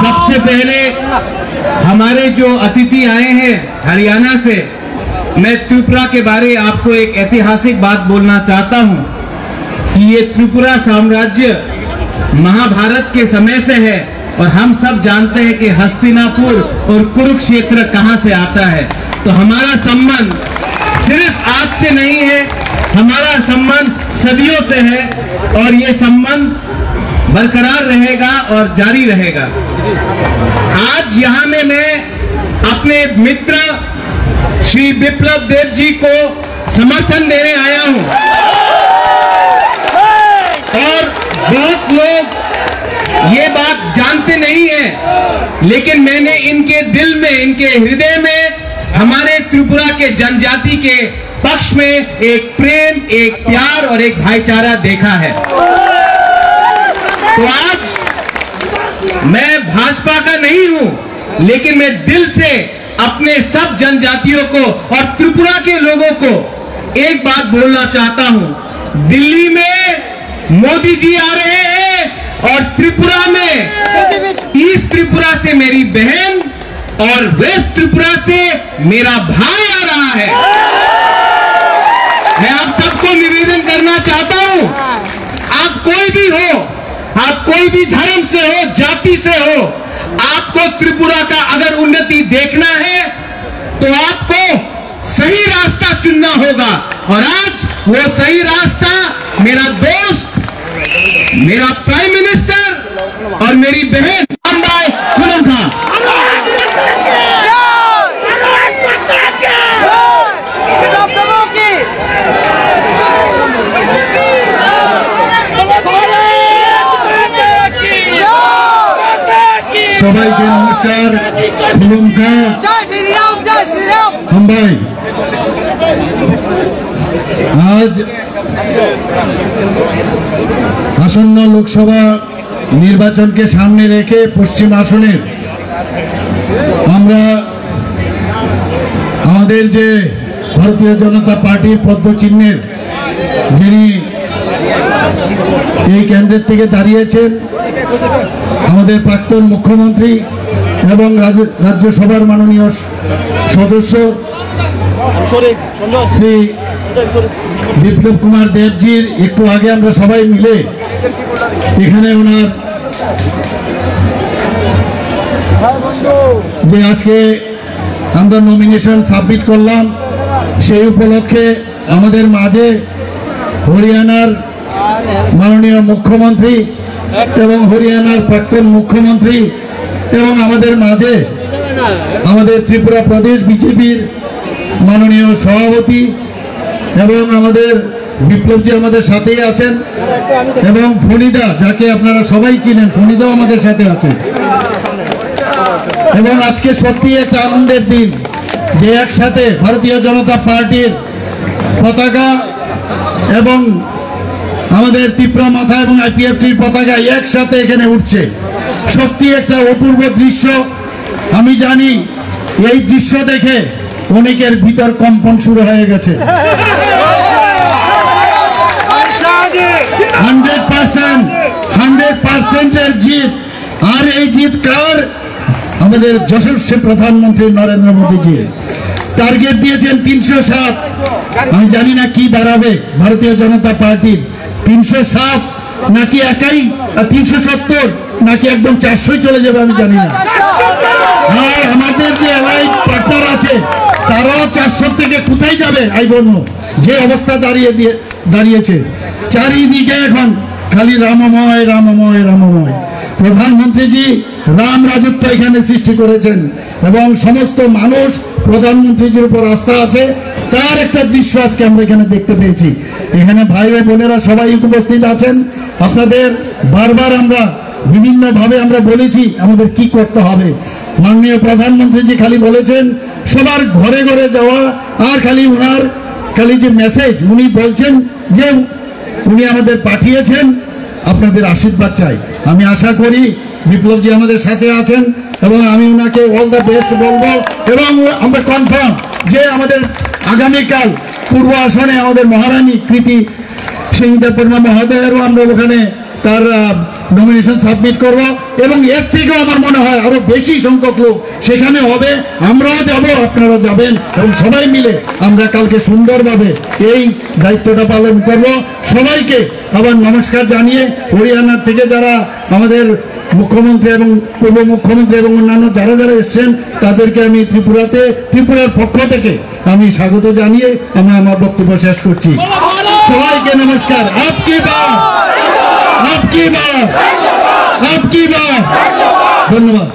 सबसे पहले हमारे जो अतिथि आए हैं हरियाणा से, मैं त्रिपुरा के बारे आपको एक ऐतिहासिक बात बोलना चाहता हूं कि ये त्रिपुरा साम्राज्य महाभारत के समय से है और हम सब जानते हैं कि हस्तिनापुर और कुरुक्षेत्र कहां से आता है। तो हमारा संबंध सिर्फ आज से नहीं है, हमारा संबंध सदियों से है और ये संबंध बरकरार रहेगा और जारी रहेगा। आज यहाँ में मैं अपने मित्र श्री बिप्लब देव जी को समर्थन देने आया हूँ और बहुत लोग ये बात जानते नहीं हैं, लेकिन मैंने इनके दिल में, इनके हृदय में हमारे त्रिपुरा के जनजाति के पक्ष में एक प्रेम, एक प्यार और एक भाईचारा देखा है। तो आज मैं भाजपा का नहीं हूं, लेकिन मैं दिल से अपने सब जनजातियों को और त्रिपुरा के लोगों को एक बात बोलना चाहता हूं। दिल्ली में मोदी जी आ रहे हैं और त्रिपुरा में ईस्ट त्रिपुरा से मेरी बहन और वेस्ट त्रिपुरा से मेरा भाई आ रहा है। मैं आप सबको निवेदन करना चाहता हूं, आप कोई भी हो, आप कोई भी धर्म से हो, जाति से हो, आपको त्रिपुरा का अगर उन्नति देखना है तो आपको सही रास्ता चुनना होगा। और आज वो सही रास्ता मेरा दोस्त, मेरा प्राइम मिनिस्टर और मेरी बहन अंबाई खुलम खां। সবাইকে নমস্কার। খুলুমকা হামবাই। আজ আসন্ন লোকসভা নির্বাচনকে সামনে রেখে পশ্চিম আসনের আমরা আমাদের যে ভারতীয় জনতা পার্টির পদ্মচিহ্নের যিনি এই কেন্দ্রের থেকে দাঁড়িয়েছেন আমাদের প্রাক্তন মুখ্যমন্ত্রী এবং রাজ্যসভার মাননীয় সদস্য শ্রী বিপ্লব কুমার দেবজির একটু আগে আমরা সবাই মিলে এখানে ওনার যে আজকে আমরা নমিনেশন সাবমিট করলাম সেই উপলক্ষে আমাদের মাঝে হরিয়ানার মাননীয় মুখ্যমন্ত্রী এবং হরিয়ানার প্রাক্তন মুখ্যমন্ত্রী এবং আমাদের মাঝে আমাদের ত্রিপুরা প্রদেশ বিজেপির মাননীয় সভাপতি এবং আমাদের বিপ্লবজি আমাদের সাথেই আছেন এবং ফণিদা, যাকে আপনারা সবাই চিনেন, ফণিদাও আমাদের সাথে আছেন। এবং আজকে সত্যি একটা আনন্দের দিন যে একসাথে ভারতীয় জনতা পার্টির পতাকা এবং আমাদের ত্রিপুরা মাথা এবং আইপিএফটির পতাকা একসাথে এখানে উঠছে। সত্যি একটা অপূর্ব দৃশ্য। আমি জানি এই দৃশ্য দেখে অনেকের ভিতর কম্পন শুরু হয়ে গেছে। 100% এর জিত। আর এই জিত কার? আমাদের যশস্বী প্রধানমন্ত্রী নরেন্দ্র মোদীজি। টার্গেট দিয়েছেন 307। আমি জানি না কি দাঁড়াবে ভারতীয় জনতা পার্টির, 307 নাকি একাই 370 নাকি একদম 400 চলে যাবে আমি জানি না। আর আমাদের যে অ্যালাইড পার্টনার আছে তারাও 400 থেকে কোথায় যাবে আই ডোন্ট নো। যে অবস্থা দাঁড়িয়েছে চারিদিকে এখন খালি রামময় রামময় রামময়। প্রধানমন্ত্রীজি রাম রাজত্ব এখানে সৃষ্টি করেছেন এবং সমস্ত মানুষ প্রধানমন্ত্রীজির উপর আস্থা আছে। তার একটা দৃশ্য আজকে আমরা এখানে দেখতে পেয়েছি। এখানে ভাই ভাই বোনেরা সবাই উপস্থিত আছেন। আপনাদের বারবার আমরা বিভিন্নভাবে আমরা বলেছি আমাদের কি করতে হবে। মাননীয় প্রধানমন্ত্রীজি খালি বলেছেন সবার ঘরে ঘরে যাওয়া, আর খালি ওনার খালি যে মেসেজ উনি বলছেন যে উনি আমাদের পাঠিয়েছেন আপনাদের আশীর্বাদ চাই। আমি আশা করি বিপ্লবজি আমাদের সাথে আছেন এবং আমি ওনাকে অল দ্য বেস্ট বলবো এবং আমরা কনফার্ম যে আমাদের আগামীকাল পূর্ব আসনে আমাদের মহারানী কৃতি সিং দেববর্মা মহোদয়েরও আমরা ওখানে তার নমিনেশন সাবমিট করব এবং এর থেকেও আমার মনে হয় আরো বেশি সংখ্যক লোক সেখানে হবে। আমরাও যাব, আপনারা যাবেন এবং সবাই মিলে আমরা কালকে সুন্দরভাবে এই দায়িত্বটা পালন করব। সবাইকে আবার নমস্কার জানিয়ে হরিয়ানা থেকে যারা আমাদের মুখ্যমন্ত্রী এবং পূর্ব মুখ্যমন্ত্রী এবং অন্যান্য যারা যারা এসছেন তাদেরকে আমি ত্রিপুরার পক্ষ থেকে আমি স্বাগত জানিয়ে আমি আমার বক্তব্য শেষ করছি। সবাইকে নমস্কার। আপকি বাত, আপকি বাত, আপকি বাত। ধন্যবাদ।